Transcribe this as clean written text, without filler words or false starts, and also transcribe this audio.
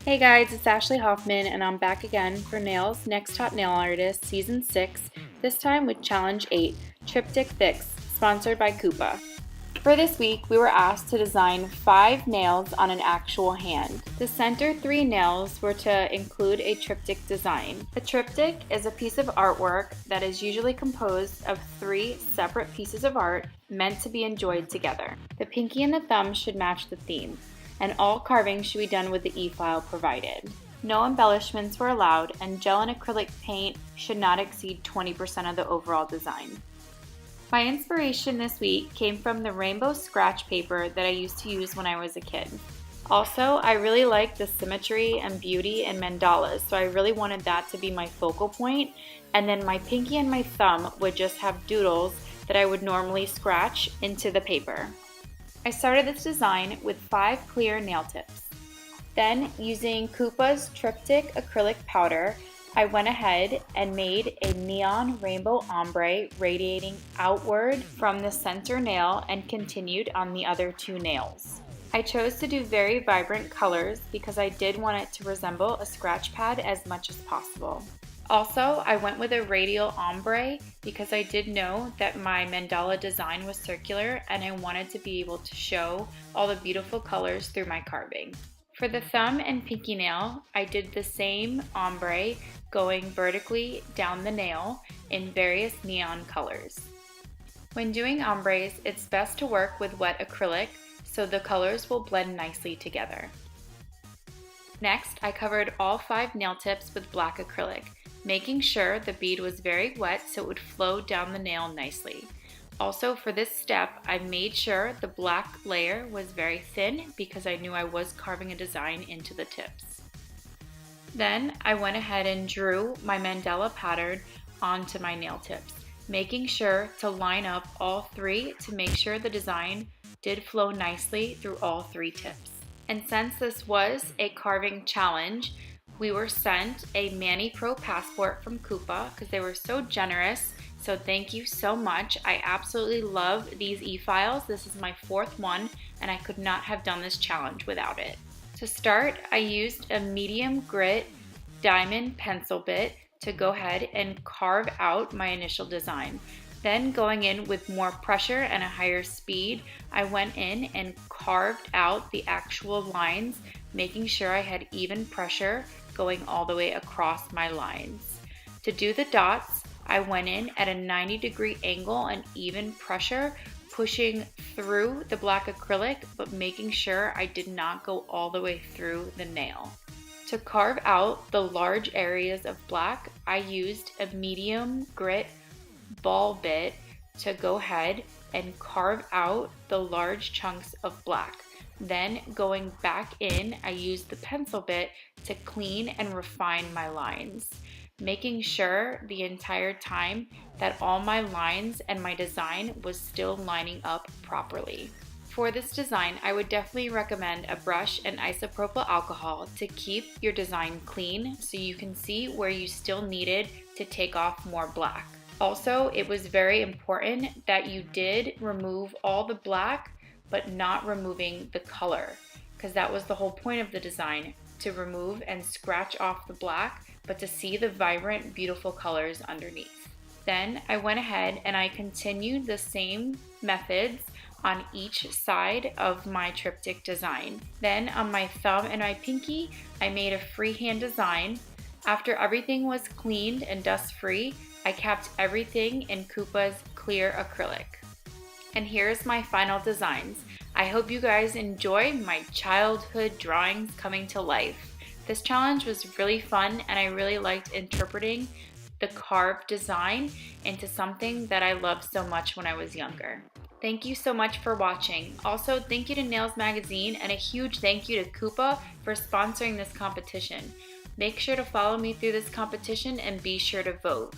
Hey guys, it's Ashley Hoffman and I'm back again for Nails Next Top Nail Artist Season 6, this time with Challenge 8, Triptych Fix, sponsored by Kupa. For this week, we were asked to design 5 nails on an actual hand. The center 3 nails were to include a triptych design. A triptych is a piece of artwork that is usually composed of 3 separate pieces of art meant to be enjoyed together. The pinky and the thumb should match the theme, and all carving should be done with the e-file provided. No embellishments were allowed, and gel and acrylic paint should not exceed 20% of the overall design. My inspiration this week came from the rainbow scratch paper that I used to use when I was a kid. Also, I really like the symmetry and beauty in mandalas, so I really wanted that to be my focal point, and then my pinky and my thumb would just have doodles that I would normally scratch into the paper. I started this design with 5 clear nail tips. Then, using Kupa's Triptych acrylic powder, I went ahead and made a neon rainbow ombre radiating outward from the center nail and continued on the other 2 nails. I chose to do very vibrant colors because I did want it to resemble a scratch pad as much as possible. Also, I went with a radial ombre because I did know that my mandala design was circular and I wanted to be able to show all the beautiful colors through my carving. For the thumb and pinky nail, I did the same ombre going vertically down the nail in various neon colors. When doing ombres, it's best to work with wet acrylic so the colors will blend nicely together. Next, I covered all 5 nail tips with black acrylic, making sure the bead was very wet so it would flow down the nail nicely. Also, for this step, I made sure the black layer was very thin because I knew I was carving a design into the tips. Then I went ahead and drew my mandala pattern onto my nail tips, making sure to line up all 3 to make sure the design did flow nicely through all 3 tips. And since this was a carving challenge, we were sent a Mani Pro passport from Kupa because they were so generous. So thank you so much. I absolutely love these e-files. This is my 4th one and I could not have done this challenge without it. To start, I used a medium grit diamond pencil bit to go ahead and carve out my initial design. Then going in with more pressure and a higher speed, I went in and carved out the actual lines, making sure I had even pressure going all the way across my lines. To do the dots, I went in at a 90-degree angle and even pressure, pushing through the black acrylic, but making sure I did not go all the way through the nail. To carve out the large areas of black, I used a medium grit ball bit to go ahead and carve out the large chunks of black. Then going back in, I used the pencil bit to clean and refine my lines, making sure the entire time that all my lines and my design was still lining up properly. For this design, I would definitely recommend a brush and isopropyl alcohol to keep your design clean so you can see where you still needed to take off more black. Also, it was very important that you did remove all the black but not removing the color, because that was the whole point of the design, to remove and scratch off the black but to see the vibrant, beautiful colors underneath. Then I went ahead and I continued the same methods on each side of my triptych design. Then on my thumb and my pinky, I made a freehand design. After everything was cleaned and dust-free, I kept everything in Kupa's clear acrylic. And here's my final designs. I hope you guys enjoy my childhood drawings coming to life. This challenge was really fun and I really liked interpreting the carved design into something that I loved so much when I was younger. Thank you so much for watching. Also, thank you to Nails Magazine and a huge thank you to Kupa for sponsoring this competition. Make sure to follow me through this competition and be sure to vote.